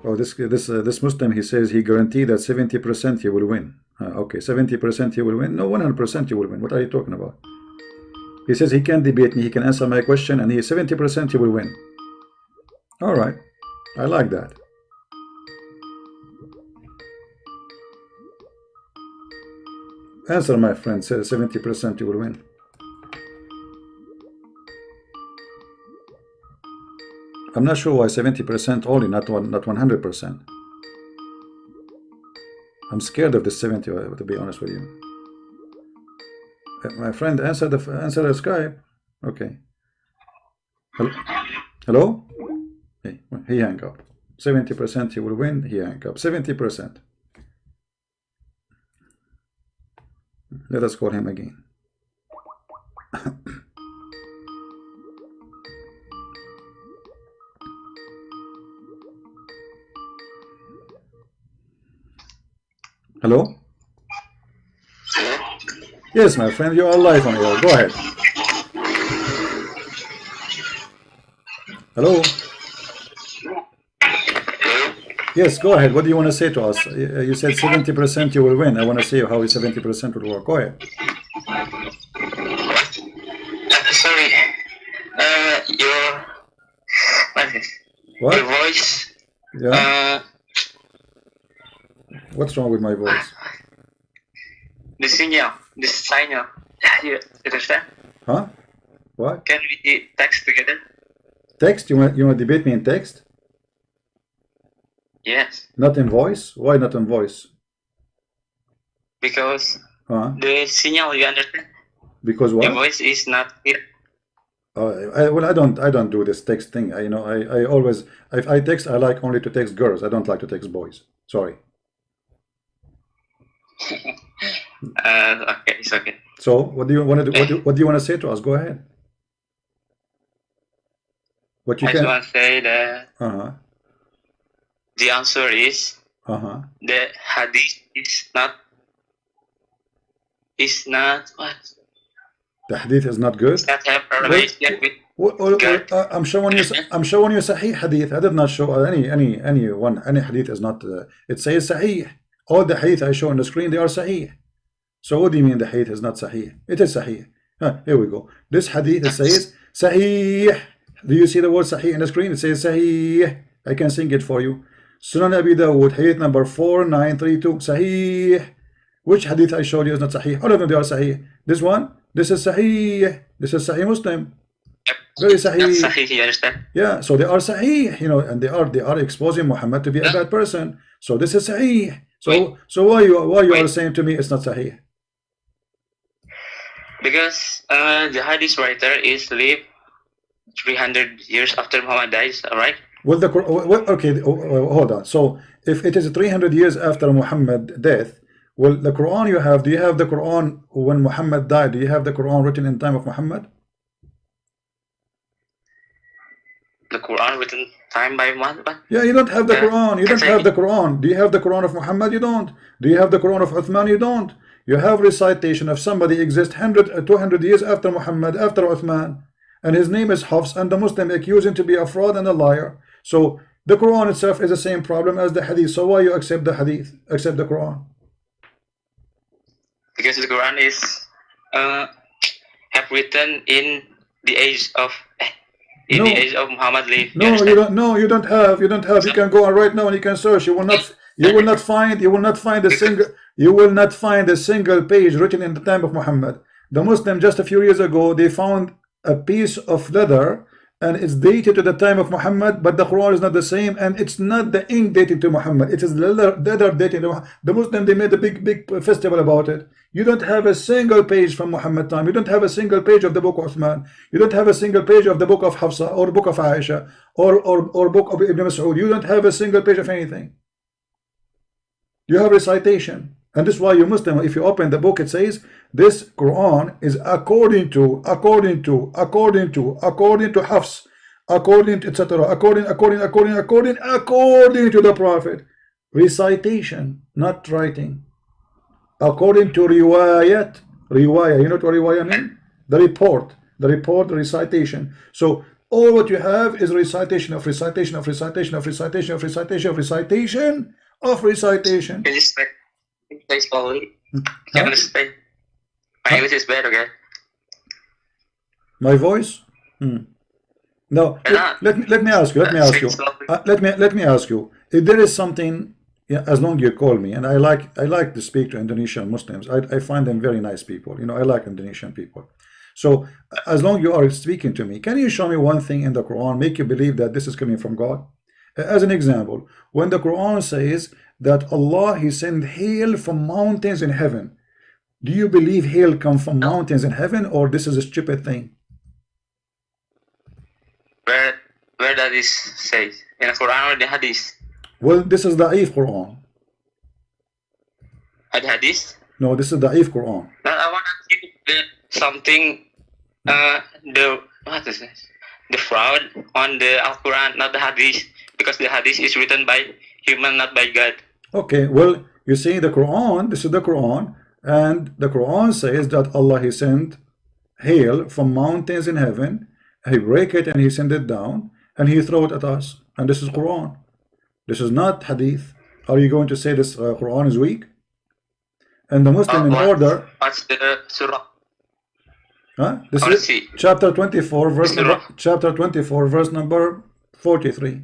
Oh, this Muslim, he says he guaranteed that 70% he will win. Okay, 70% he will win. No, 100% you will win. What are you talking about? He says he can debate me, he can answer my question, and he 70% he will win. All right, I like that. Answer, my friend. Says 70% you will win. I'm not sure why 70% only, not 100%. I'm scared of the 70, to be honest with you. My friend, answer the Skype. Okay. Hello? Hey, he hang up. 70% he will win. He hang up. 70%. Let us call him again. Hello? Hello? Yes, my friend, you are live on air. Go ahead. Hello? Yes, go ahead. What do you want to say to us? You said 70% you will win. I want to see how 70% will work. Go ahead. Sorry. Your voice. Yeah. What's wrong with my voice? The signal. You understand? Huh? What? Can we text together? Text? You want to debate me in text? Yes. Not in voice? Why not in voice? Because the signal, you understand? Because what? Your voice is not here. Well, I don't do this text thing. I always, if I text, I like only to text girls. I don't like to text boys. Sorry. Okay, it's okay. So, what do you want to do? What do you want to say to us? Go ahead. What you I can. just want to say that the answer is the hadith is not what? The hadith is not good. It's not have a relation with God. I'm showing you Sahih hadith. I did not show any hadith is not. It says Sahih. All the hadith I show on the screen, they are Sahih. So what do you mean the hadith is not Sahih? It is Sahih. Here we go. This hadith, it says Sahih. Do you see the word Sahih in the screen? It says Sahih. I can sing it for you. Sunan Abi Dawud, hadith number 4932. Sahih. Which hadith I showed you is not Sahih? All of them, they are Sahih. This one, this is Sahih. This is Sahih Muslim. Very Sahih. Sahih, you understand? Yeah, so they are Sahih, and they are exposing Muhammad to be a bad person. So this is Sahih. So why you are saying to me it's not Sahih? Because the hadith writer is lived 300 years after Muhammad dies, alright? Well, okay, hold on. So if it is 300 years after Muhammad death, well, the Quran you have, do you have the Quran when Muhammad died? Do you have the Quran written in time of Muhammad? The Quran written time by Muhammad? Yeah, you don't have the Quran. You don't have the Quran. Do you have the Quran of Muhammad? You don't. Do you have the Quran of Uthman? You don't. You have recitation of somebody exists 200 years after Muhammad, after Uthman, and his name is Hafs, and the Muslim accuse him to be a fraud and a liar. So the Quran itself is the same problem as the hadith. So why you accept the hadith, accept the Quran? Because the Quran is have written in the age of the age of Muhammad lived. No, you don't. No, you don't have. You don't have. You can go on right now and you can search. You will not. You will not find. You will not find a single. You will not find a single page written in the time of Muhammad. The Muslim just a few years ago they found a piece of leather and it's dated to the time of Muhammad, but the Quran is not the same, and it's not the ink dated to Muhammad. It is leather dated to Muhammad. The Muslim, they made a big festival about it. You don't have a single page from Muhammad time. You don't have a single page of the book of Uthman. You don't have a single page of the book of Hafsa or book of Aisha or book of Ibn Mas'ud. You don't have a single page of anything. You have recitation. And this is why you Muslim, if you open the book, it says this Quran is according to Hafs, according to etc. according to the Prophet. Recitation, not writing. According to riwayat, you know what riwayat means? The report, recitation. So All what you have is recitation of recitation of recitation of recitation of recitation of recitation of recitation. Can you stay slowly? Huh? Can you stay? My English is bad, okay? My voice? No. Let me ask you. Let me ask you. If there is something, yeah, as long as you call me, and I like to speak to Indonesian Muslims. I find them very nice people. You know, I like Indonesian people. So as long as you are speaking to me, can you show me one thing in the Quran make you believe that this is coming from God? As an example, when the Quran says that Allah He sent hail from mountains in heaven, do you believe hail come from mountains in heaven, or this is a stupid thing? Where does this say? In the Quran or the Hadith? Well, this is the Da'if Quran. The Hadith? No, this is the Da'if Quran. Now I want to see something. What is this? The fraud on the Alquran, not the Hadith, because the Hadith is written by human, not by God. Okay, well, you see the Quran. This is the Quran, and the Quran says that Allah He sent hail from mountains in heaven. He break it and He send it down, and He throw it at us. And this is Quran. This is not Hadith. Are you going to say this Quran is weak? And the Muslim in order. What's the surah? Huh? This is chapter 24, verse number 43.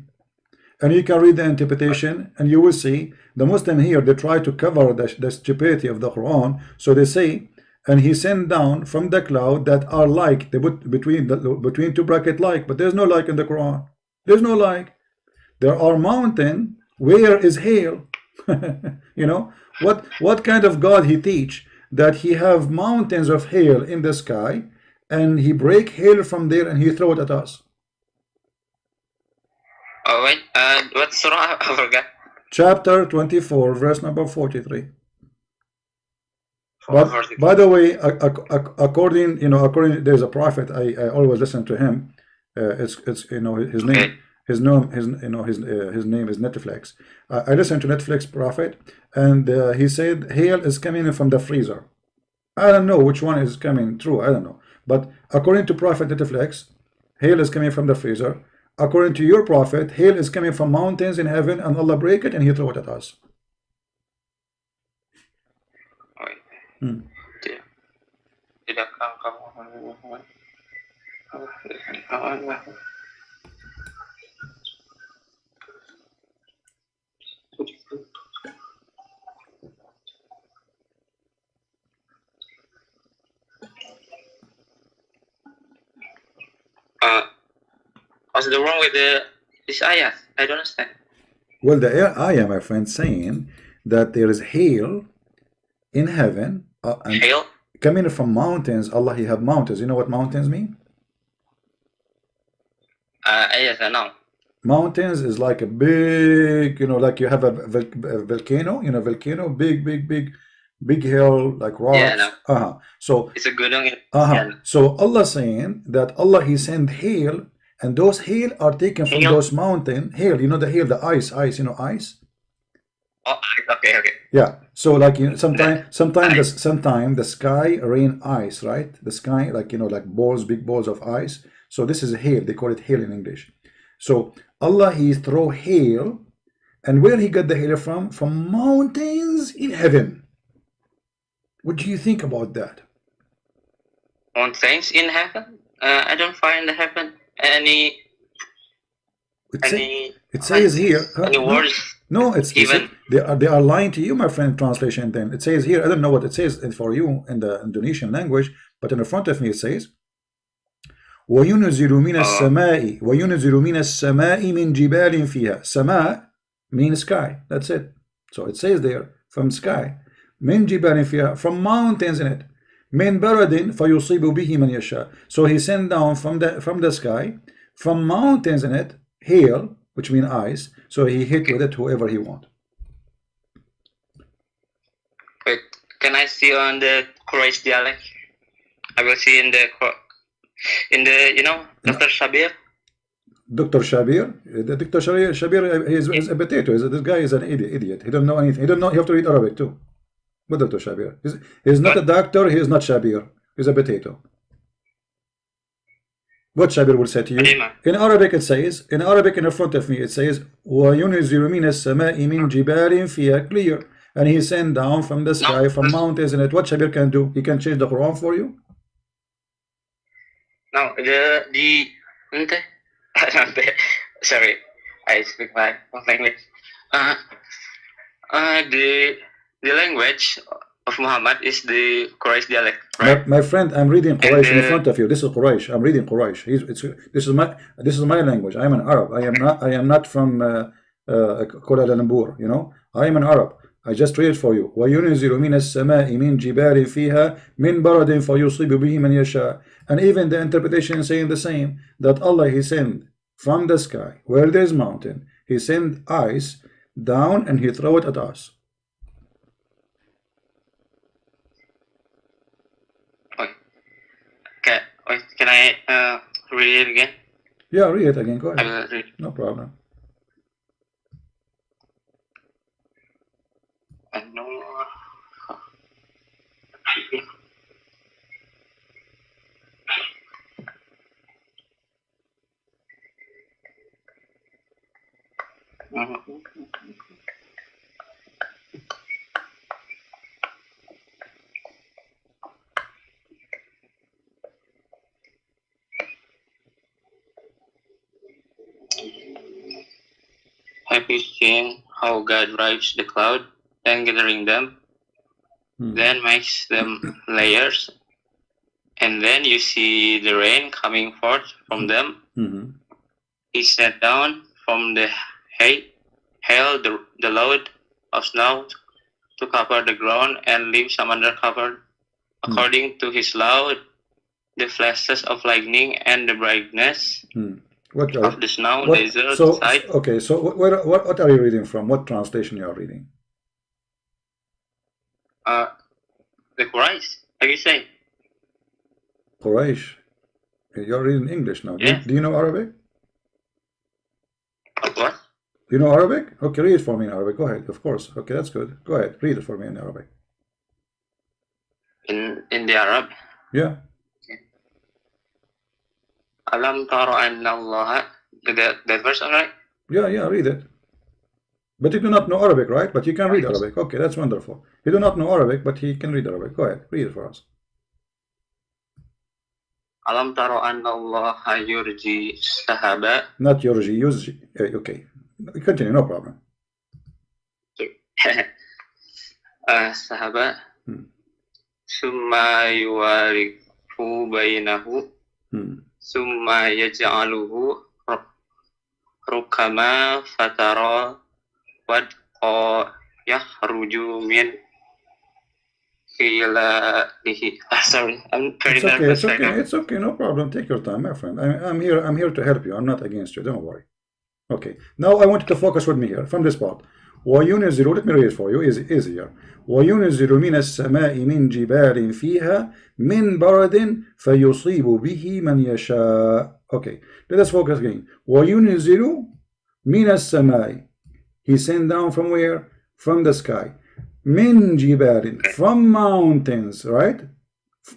And you can read the interpretation, and you will see the Muslim here, they try to cover the stupidity of the Quran. So they say, and He sent down from the cloud that are like, they put between two bracket like, but there's no like in the Quran. There's no like. There are mountain. Where is hail? You know, what kind of God He teach that He have mountains of hail in the sky, and He break hail from there and He throw it at us? Oh wait, what surah? I forgot. Chapter 24, verse number 43. But by the way, according there's a prophet. I always listen to him. It's his name. Okay. His name is Netflix. I listen to Netflix prophet, and he said hail is coming from the freezer. I don't know which one is coming true. I don't know. But according to prophet Netflix, hail is coming from the freezer. According to your prophet, hail is coming from mountains in heaven, and Allah break it and He throw it at us. Tidak kamu. What's the wrong with this ayah? I don't understand. Well, the ayah, my friend, saying that there is hail in heaven, and Hail? coming from mountains. Allah He have mountains. You know what mountains mean? Yes, I know. Mountains is like a big, like you have a volcano, volcano, big hill, like rocks. Yeah, I know. So It's a good one. so Allah saying that Allah He sent hail, and those hail are taken from those mountain hail. You know the hail, the ice, ice. Oh, okay. Yeah. So like sometimes the sky rain ice, right? The sky, like like balls, big balls of ice. So this is hail. They call it hail in English. So Allah He throw hail, and where He got the hail from? From mountains in heaven. What do you think about that? Mountains in heaven? I don't find the heaven any. It says here. Any words? No, they are lying to you, my friend. Translation. Then it says here. I don't know what it says for you in the Indonesian language, but in the front of me it says, وَيُنْزِلُ مِنَ السَّمَاءِ مِنْ جِبَالٍ فِيهَا. Sama means sky. That's it. So it says there from sky. مِنْ جِبَالٍ فِيهَا, from mountains in it. مِنْ بَرَدٍ فَيُصِيبُ بِهِ مَنْ يَشَاءُ. So He sent down from the sky, from mountains in it, hail, which means ice. So He hit with it whoever He want. Wait, can I see on the Quraysh dialect? I will see in the Dr. Shabir. Dr. Shabir, Dr. Shabir is a potato. This guy is an idiot. He don't know anything. He don't know. You have to read Arabic too. But Dr. Shabir, he's not a doctor. He is not Shabir. He's a potato. What Shabir will say to you? In Arabic it says, in Arabic in front of me it says, وَيُنْزِلُ مِنَ السَّمَاءِ مِنْ جِبَالٍ فِيهَا clear. And he sent down from the sky, from mountains in it. What Shabir can do? He can change the Quran for you? No, sorry, I speak my language. The language of Muhammad is the Quraysh dialect, right? My friend, I'm reading Quraysh in front of you. This is Quraysh. I'm reading Quraysh. This is my language. I am an Arab. I am not from Kuala Lumpur. You know, I am an Arab. I just read it for you. وَيُنْزِلُ مِنَ السَّمَاءِ مِنْ جِبَالٍ فِيهَا مِنْ بَرَدٍ فَيُصِيبُ بِهِ مَنْ يَشَاءُ. And even the interpretation is saying the same, that Allah, He sent from the sky, where there is mountain, He sent ice down and He throw it at us. Okay, can I read it again? Yeah, read it again. Go ahead. I will read. No problem. I know. Have you seen how God writes the cloud and gathering them, then makes them layers, and then you see the rain coming forth from them? He sent down from the hail the load of snow to cover the ground and leave some under cover, according to His law, the flashes of lightning and the brightness of the snow desert side. Okay, so what are you reading from? What translation you are reading? The Quraysh, like you say. Quraysh. You're reading English now. Yeah. Do you know Arabic? What? Do you know Arabic? Okay, read it for me in Arabic. Go ahead. Of course. Okay, that's good. Go ahead. Read it for me in Arabic. In the Arab? Yeah. Alam tara anna Allah. That verse, alright? Yeah, read it. But you do not know Arabic, right? But you can read Arabic. Okay, that's wonderful. You do not know Arabic, but he can read Arabic. Go ahead, read it for us. Alam tara anna Allah yurji sahaba. Not yurji, yurji. Okay, continue, no problem. Sahaba. Summa yuwarifu bainahu. Summa yaj'aluhu rukama fatara wadqa yahruju min khilalihi. Sorry, I'm very nervous right now. It's okay, no problem. Take your time, my friend. I'm here to help you. I'm not against you. Don't worry. Okay, now I want you to focus with me here from this part. وَيُنْزِلُ, let me read it for you, is easier. وَيُنْزِلُ مِنَ السَّمَاءِ مِنْ جِبَالٍ فِيهَا مِنْ بَرَدٍ فَيُصِيبُ بِهِ مَنْ يَشَاءُ. Okay, let us focus again. وَيُنْزِلُ مِنَ السَّمَاءِ, He sent down from where? From the sky. مِنْ جِبَالٍ, from mountains, right?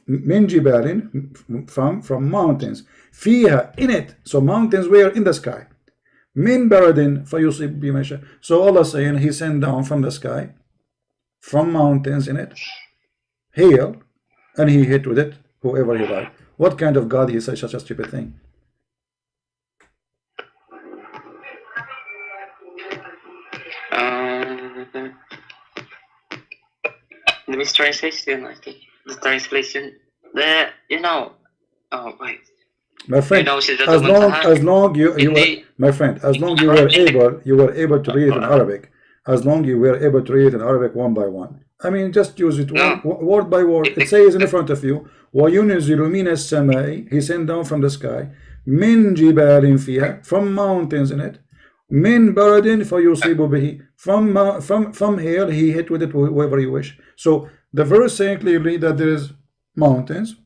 مِنْ جِبَالٍ, from mountains. فِيهَا, in it. So mountains were in the sky. Min baradin fayusib bimasha. So Allah saying He sent down from the sky, from mountains in it, hail, and He hit with it whoever He liked. What kind of God is such a stupid thing? The mistranslation, I think. The translation. Oh wait. My friend, as long you were, my friend, as long you were able to read it in Arabic, as long you were able to read it in Arabic one by one. I mean, just use it word by word. It says in front of you, وَيُنْزِلُ مِنَ السَّمَاءِ, He sent down from the sky, مِنْ جِبَالٍ فِيهَا, from mountains in it, مِنْ بَرَدٍ فَيُصِيبُ بِهِ, from hail He hit with it whoever you wish. So the verse saying clearly that there is mountains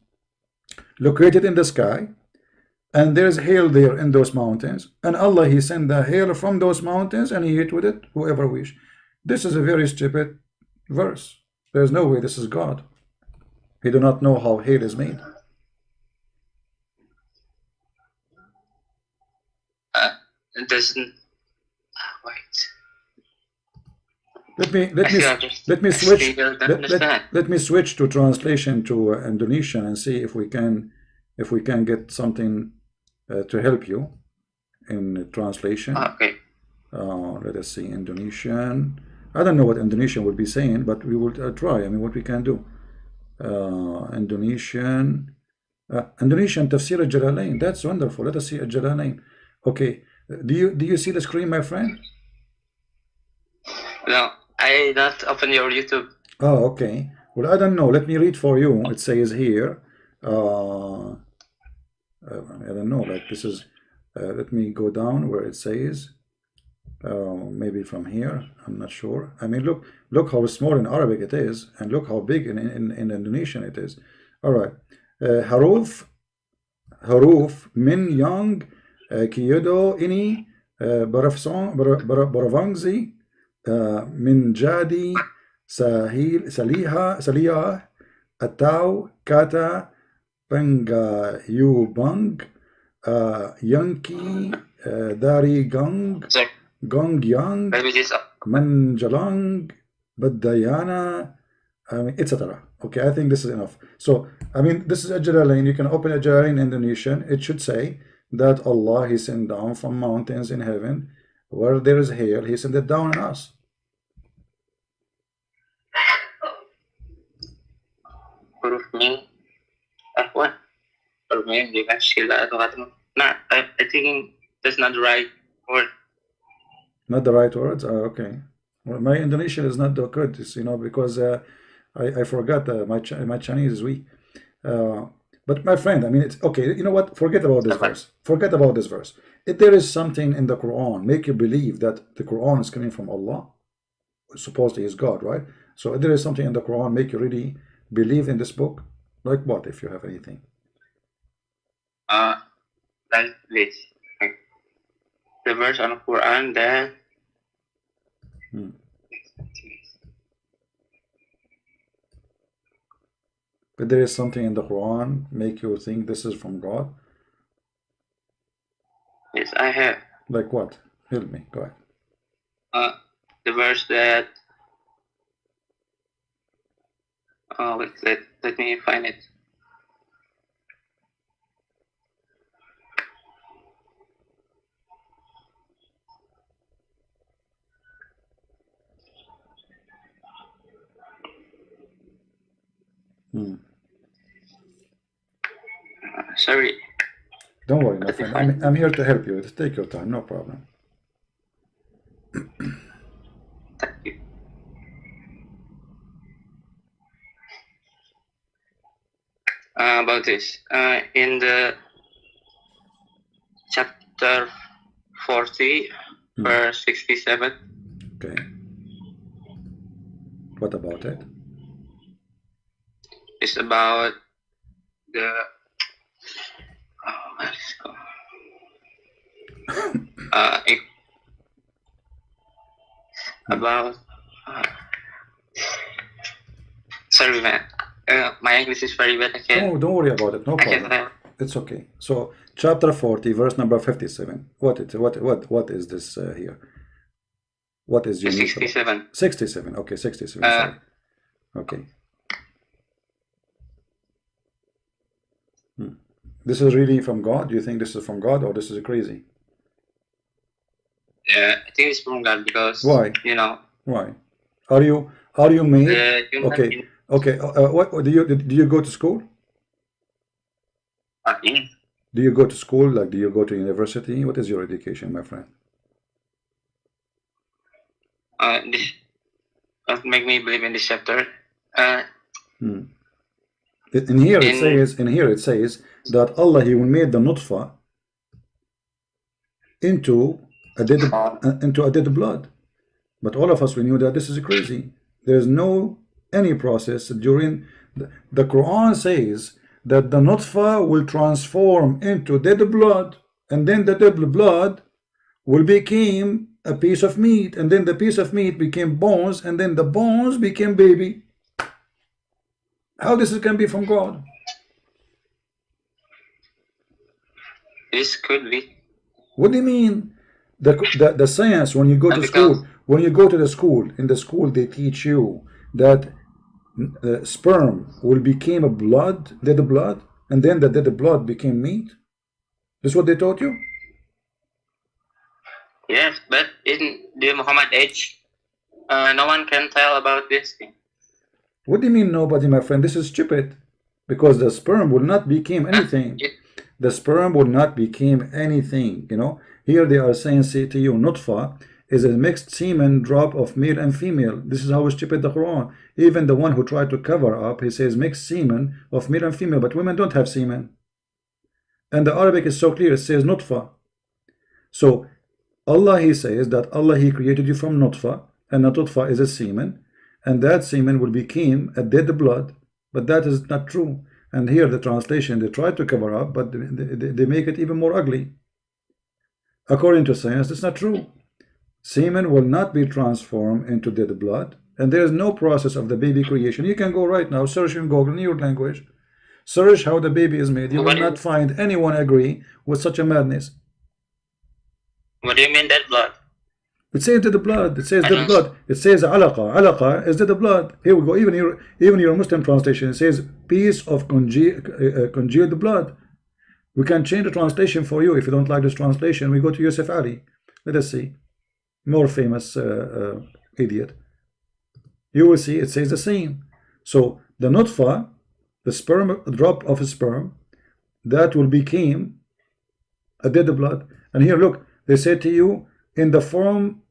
located in the sky, and there's hail there in those mountains, and Allah He sent the hail from those mountains and He hit with it whoever wish. This is a very stupid verse. There's no way this is God. He do not know how hail is made. it doesn't. Wait. Let me switch. Let me switch to translation to Indonesian and see if we can get something to help you in translation. Okay. Let us see Indonesian. I don't know what Indonesian would be saying, but we will try. I mean, what we can do. Indonesian Tafsir al-Jalalain. That's wonderful. Let us see al-Jalalain. Okay. Do you see the screen, my friend? No, I not open your YouTube. Oh, okay. Well, I don't know. Let me read for you. It says here. I don't know. Like this is. Let me go down where it says. Maybe from here. I'm not sure. I mean, look how small in Arabic it is, and look how big in Indonesian it is. All right. Haruf min yang kiyodo ini baravangzi min jadi saliha atau kata pengayubang yanki dari gang yang manjalang badayana, etc. Okay, I think this is enough. So, I mean, this is Jalalain. You can open Jalalain in Indonesian. It should say that Allah, He sent down from mountains in heaven where there is hail. He sent it down on us. Huruf min, what? Huruf min, jika sila atau kata. Nah, I think that's not the right word. Not the right words? Okay. Well, my Indonesian is not that good, you know, because I forgot my Chinese is weak. But my friend, I mean, it's okay. You know what? Forget about this verse. Forget about this verse. If there is something in the Quran make you believe that the Quran is coming from Allah, supposedly is God, right? So if there is something in the Quran make you really believe in this book, like what? If you have anything, like this, like the verse on the Quran that. But there is something in the Quran make you think this is from God? Yes, I have. Like what? Help me. Go ahead. The verse that. Wait, let me find it. Sorry. Don't worry, my friend. I'm here to help you. Just take your time, no problem. Thank you. About this, in the chapter 40, verse 67. Okay. What about it? It's about the about sorry man, my English is very bad. Don't worry about it, no problem. It's okay. So chapter 40 verse number 57. What is this here? What is your 67? 67. Okay, 67. Sorry. Okay. This is really from God? Do you think this is from God or this is crazy? Yeah, I think it's from God because why? You know. Why? Are you made? Okay. Okay. What do you go to school? Yeah. Do you go to school? Like, do you go to university? What is your education, my friend? This make me believe in this chapter. In here it says that Allah, He will make the Nutfah into a dead blood. But all of us, we knew that this is crazy. There's no any process during the Quran says that the Nutfah will transform into dead blood, and then the dead blood will become a piece of meat, and then the piece of meat became bones, and then the bones became baby. How this can be from God? This could be. What do you mean? The science, when you go to school, when you go to the school, in the school they teach you that sperm will become a blood, dead blood, and then the dead blood became meat. This is what they taught you? Yes, but in the Muhammad age, no one can tell about this thing. What do you mean nobody, my friend? This is stupid. Because the sperm will not become anything. The sperm will not become anything, you know. Here they are saying, say to you, Nutfah is a mixed semen drop of male and female. This is how stupid the Quran. Even the one who tried to cover up, he says mixed semen of male and female, but women don't have semen. And the Arabic is so clear, it says Nutfah. So Allah, he says that Allah, he created you from Nutfah, and the Nutfah is a semen, and that semen will become a dead blood, but that is not true. And here the translation, they try to cover up, but they make it even more ugly. According to science, it's not true. Semen will not be transformed into dead blood, and there is no process of the baby creation. You can go right now, search in Google in your language, search how the baby is made. You will not find anyone agree with such a madness. What do you mean dead blood? It says dead blood. It says dead blood. It says alaqa. Alaqa is dead blood. Here we go. Even your Muslim translation, it says piece of congealed blood. We can change the translation for you if you don't like this translation. We go to Yusuf Ali. Let us see. More famous idiot. You will see it says the same. So the nutfah, the sperm, drop of a sperm, that will become a dead blood. And here, look, they say to you in the form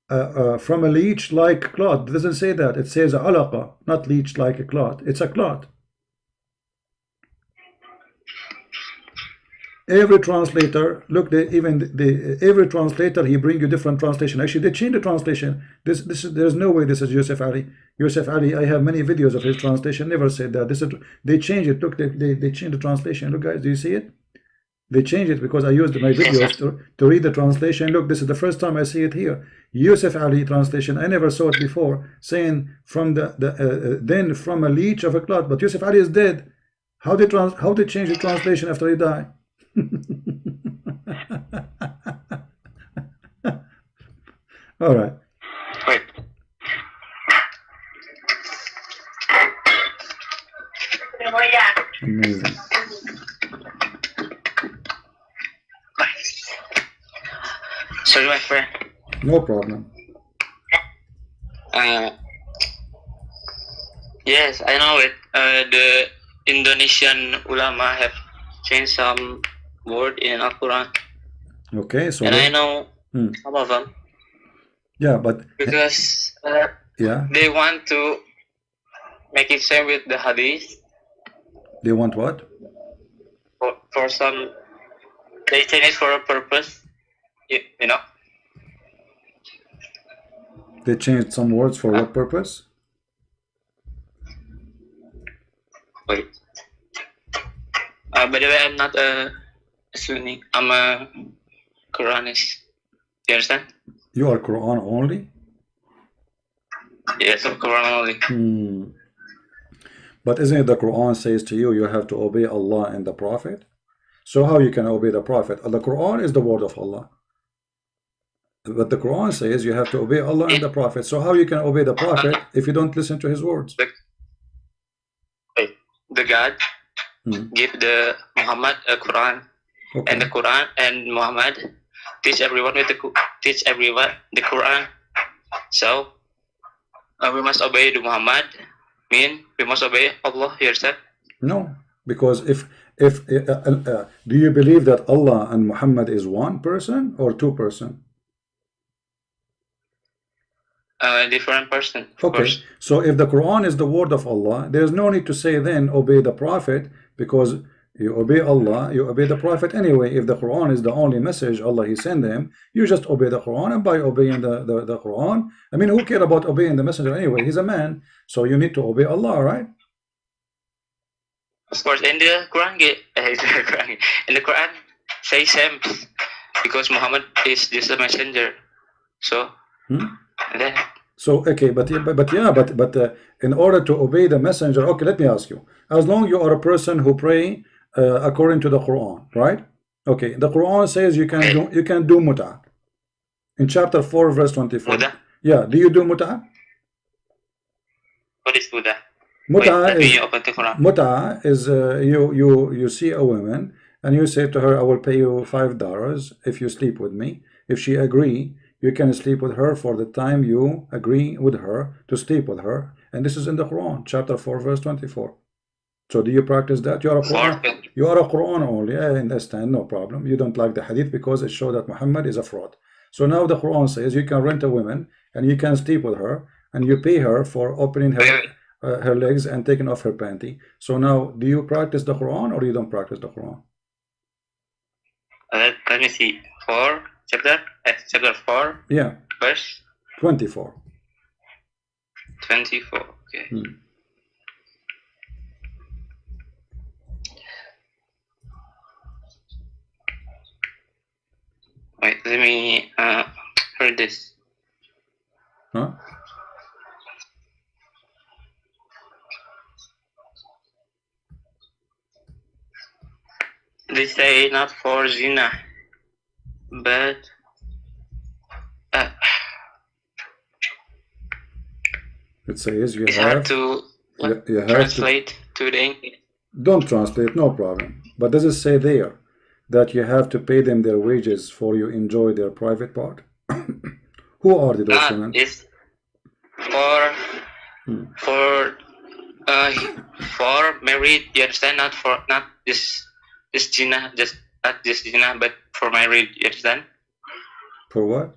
from a leech like clot. It doesn't say that. It says alaqa, not leech like a clot. It's a clot. Every translator, look, every translator, he bring you different translation. Actually, they change the translation. There's no way this is Yusuf Ali. Yusuf Ali, I have many videos of his translation. Never said that. They change it. Look, they change the translation. Look, guys, do you see it? They change it because I used my videos to read the translation. Look, this is the first time I see it here. Yusuf Ali translation. I never saw it before, saying from then from a leech of a clot. But Yusuf Ali is dead. How they change the translation after he died? All right. Wait. Amazing. Sorry, my friend. No problem. Yes, I know it. The Indonesian ulama have changed some word in Alquran. Okay, so and I know some of them. Yeah, but because yeah, they want to make it same with the hadith. They want what? For some, they change it for a purpose. You know. They changed some words for what purpose? Wait. By the way, I'm not a Sunni. I'm a Quranist. You understand? You are Quran only? Yes, I'm Quran only. But isn't it the Quran says to you, you have to obey Allah and the Prophet? So how you can obey the Prophet? The Quran is the word of Allah. But the Quran says you have to obey Allah and the Prophet. So how you can obey the Prophet if you don't listen to his words? The God give the Muhammad a Quran, and the Quran and Muhammad teach everyone the Quran. So we must obey the Muhammad. Mean we must obey Allah yourself. No, because if do you believe that Allah and Muhammad is one person or two person? Different person. Okay, so if the Quran is the word of Allah, there is no need to say then obey the Prophet, because you obey Allah, you obey the Prophet anyway. If the Quran is the only message Allah he sent them, you just obey the Quran, and by obeying the Quran, I mean, who cares about obeying the messenger anyway? He's a man, so you need to obey Allah, right? Of course, in the Quran, say same, because Muhammad is just a messenger. So. So okay, but in order to obey the messenger, okay, let me ask you, as long you are a person who pray according to the Quran, right? Okay, the Quran says you can do Muttah, In chapter 4, verse 24. Muttah? Yeah, do you do Muttah? What is Muttah? Muttah Let is, me open the Quran. Muttah is you see a woman and you say to her, I will pay you $5 if you sleep with me. If she agree, you can sleep with her for the time you agree with her to sleep with her. And this is in the Quran, chapter 4, verse 24. So do you practice that? You are a Quran, you are a Quran only. I understand, no problem. You don't like the hadith because it shows that Muhammad is a fraud. So now the Quran says you can rent a woman and you can sleep with her and you pay her for opening her legs and taking off her panty. So now, do you practice the Quran or you don't practice the Quran? Let me see. Chapter 4. Yeah. Verse 24. 24. Okay. Wait, let me read this. Huh? They say not for zina, but It says you it's have hard to you have translate to the English. Don't translate, no problem. But does it say there that you have to pay them their wages for you enjoy their private part? Who are those women? It's for married. You understand? Not this zina, just not this zina, but for married. You understand? For what?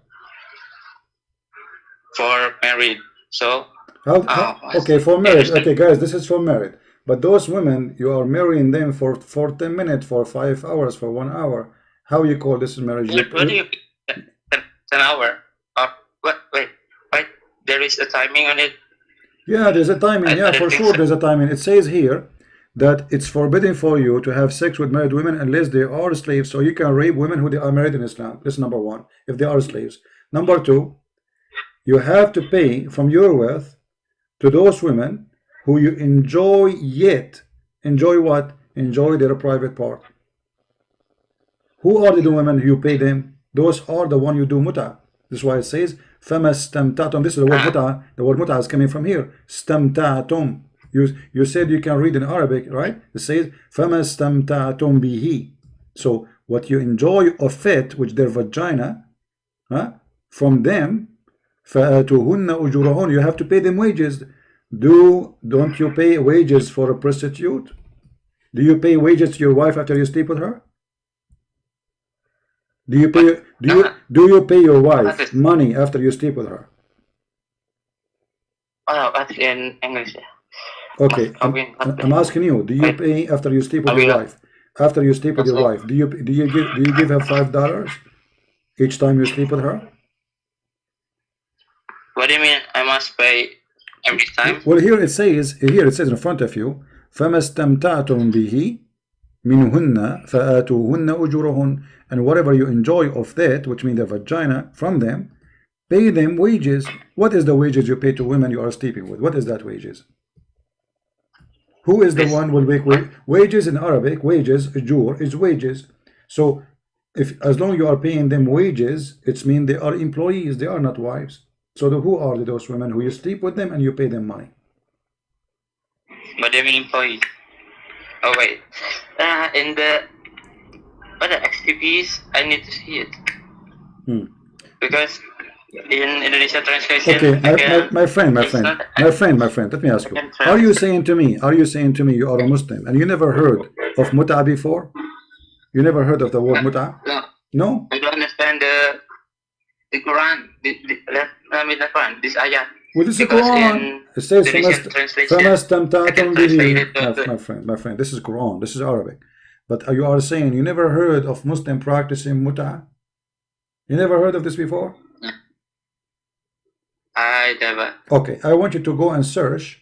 For married. So okay, for married. Okay, guys, this is for married. But those women, you are marrying them for 10 minutes, for 5 hours, for 1 hour. How you call this marriage? What do you 10 hour? Wait. There is a timing on it. Yeah, there's a timing. Yeah, for sure, there's a timing. It says here that it's forbidden for you to have sex with married women unless they are slaves. So you can rape women who they are married in Islam. This is number one, if they are slaves. Number two, you have to pay from your wealth to those women who you enjoy what? Enjoy their private part. Who are the women you pay them? Those are the one you do Muttah. This is why it says فَمَا اسْتَمْتَعْتُمْ. This is the word Muttah. The word Muttah is coming from here. اسْتَمْتَعْتُمْ. You said you can read in Arabic, right? It says فَمَا اسْتَمْتَعْتُمْ بِهِ. So what you enjoy of it, which their vagina, from them, فَآتُوهُنَّ أُجُورَهُنَّ. You have to pay them wages. Don't you pay wages for a prostitute? Do you pay wages to your wife after you sleep with her? Do you pay your wife money after you sleep with her? Oh, that's in English. Okay, I'm asking you. Do you pay after you sleep with your wife? After you sleep with your wife, do you give her $5 each time you sleep with her? What do you mean? I must pay every time? Well, here it says in front of you, فَمَا اسْتَمْتَعْتُمْ بِهِ مِنْهُنَّ فَآتُوهُنَّ أُجُورَهُنَّ. And whatever you enjoy of that, which means the vagina, from them, pay them wages. What is the wages you pay to women you are sleeping with? What is that wages? Who is the one will make wages in Arabic? Wages, ujur, is wages. So as long as you are paying them wages, it means they are employees, they are not wives. So who are those women who you sleep with them and you pay them money? But they mean employees. Oh wait, in the XTPs, I need to see it because in Indonesia translation. Okay, my friend. Let me ask you: Are you saying to me you are a Muslim and you never heard of Muttah before? You never heard of the word Muttah? No. I don't understand the Quran. The Quran. This ayah. Well, this is Quran. It says my friend, this is Quran. This is Arabic. But you are saying you never heard of Muslim practicing Muttah? You never heard of this before? I never. Okay, I want you to go and search,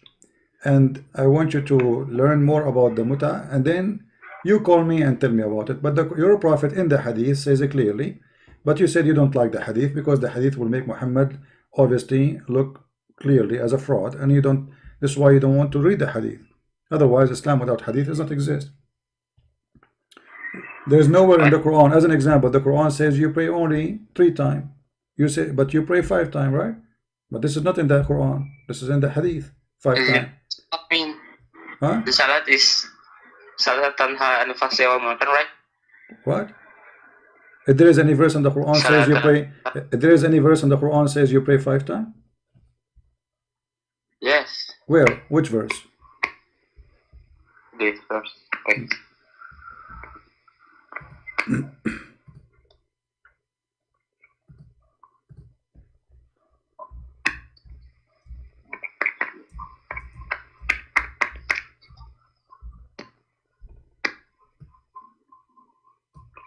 and I want you to learn more about the Muttah, and then you call me and tell me about it. But your prophet in the hadith says it clearly. But you said you don't like the hadith because the hadith will make Muhammad obviously look clearly as a fraud, and you don't. This is why you don't want to read the hadith. Otherwise, Islam without hadith does not exist. There is nowhere in the Quran, as an example, the Quran says you pray only 3 times. You say, but you pray 5 times, right? But this is not in the Quran. This is in the hadith. 5 times. I mean, Huh? the salat is salat tanha anfas wa mutan, right? What? If there is any verse in the Quran says you pray, if there is any verse in the Quran says you pray 5 times? Yes. Where? Which verse? This first. Wait.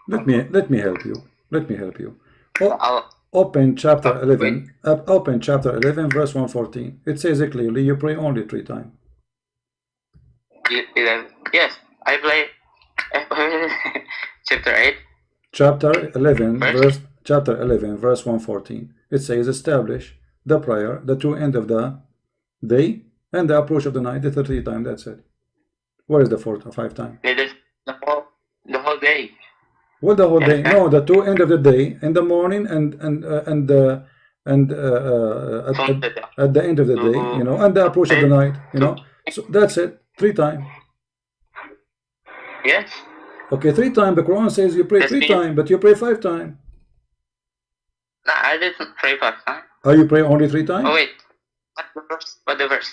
Let me help you. Let me help you. I'll, Open chapter 11. Open chapter 11, verse 114. It says it clearly. You pray only 3 times. yes, I play chapter 8. Chapter 11, verse 114. It says, establish the prayer, the 2 end of the day and the approach of the night. The 3 times. That's it. Where is the 4 or 5 times? The whole day. Well, the whole day. No, the 2 end of the day, in the morning and at the end of the day, you know, and the approach of the night, you know. So that's it. 3 times. Yes. Okay, 3 times. The Quran says you pray 3 times, but you pray 5 times. No, I didn't pray 5 times. Oh, you pray only 3 times? Oh wait, what the verse?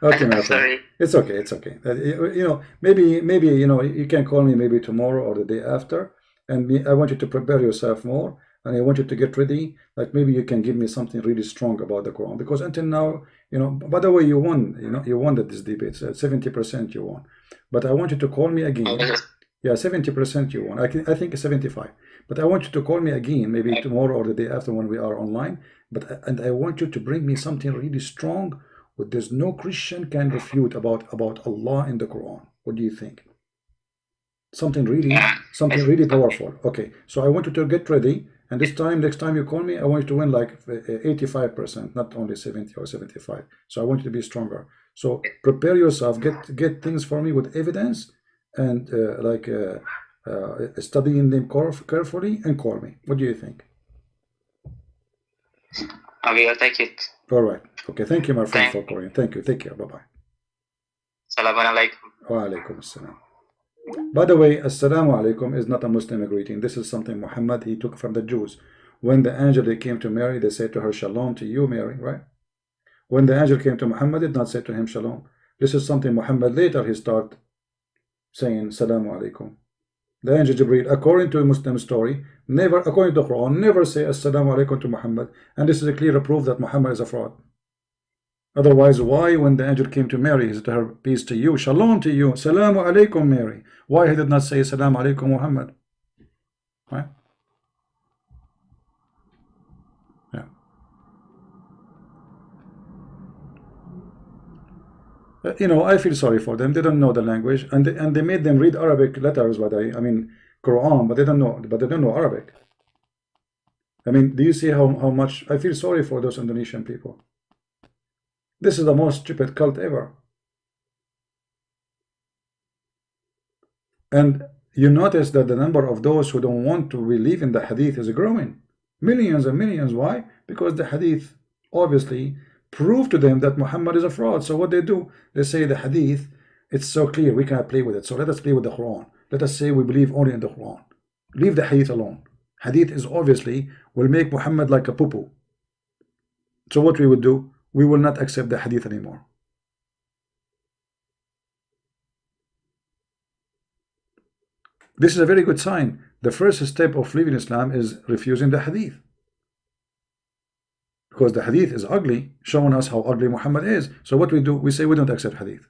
Okay, my friend. Sorry. It's okay. It's okay. You know, maybe you know, you can call me maybe tomorrow or the day after, and I want you to prepare yourself more, and I want you to get ready. Like maybe you can give me something really strong about the Quran, because until now, you know. By the way, you won. You know, you won this debate. 70% you won, but I want you to call me again. Yeah, 70% you won. I think 75. But I want you to call me again, maybe tomorrow or the day after when we are online. And I want you to bring me something really strong. But there's no Christian can refute about Allah in the Quran. What do you think? Something really powerful. Okay, so I want you to get ready, and this time, next time you call me, I want you to win like 85%, not only 70 or 75. So I want you to be stronger. So prepare yourself, get things for me with evidence, and studying them carefully, and call me. What do you think? I will take it. All right. Okay. Thank you, my friend, for calling. Thank you. Take care. Bye-bye. Assalamu alaikum. Wa alaikum assalam. By the way, assalamu alaikum is not a Muslim greeting. This is something Muhammad, he took from the Jews. When the angel they came to Mary, they said to her, Shalom to you, Mary, right? When the angel came to Muhammad, did not say to him, Shalom. This is something Muhammad later he start saying, Salamu alaikum. The angel Jibreel, according to a Muslim story, never, according to the Quran, never say Assalamu alaikum to Muhammad. And this is a clear proof that Muhammad is a fraud. Otherwise, why when the angel came to Mary, he said to her, peace to you, Shalom to you, Salamu alaikum, Mary. Why he did not say Salamu alaikum, Muhammad? Right? Yeah. You know, I feel sorry for them. They don't know the language, and they made them read Arabic letters, I mean Quran, but they don't know Arabic. I mean, do you see how much I feel sorry for those Indonesian people? This is the most stupid cult ever. And you notice that the number of those who don't want to believe in the hadith is growing. Millions and millions. Why? Because the hadith obviously prove to them that Muhammad is a fraud. So what they do, they say the hadith, it's so clear, we cannot play with it. So let us play with the Quran. Let us say we believe only in the Quran. Leave the hadith alone. Hadith is obviously will make Muhammad like a poo-poo. So what we would do, we will not accept the hadith anymore. This is a very good sign. The first step of leaving Islam is refusing the hadith. Because the hadith is ugly, showing us how ugly Muhammad is. So what we do, we say we don't accept hadith.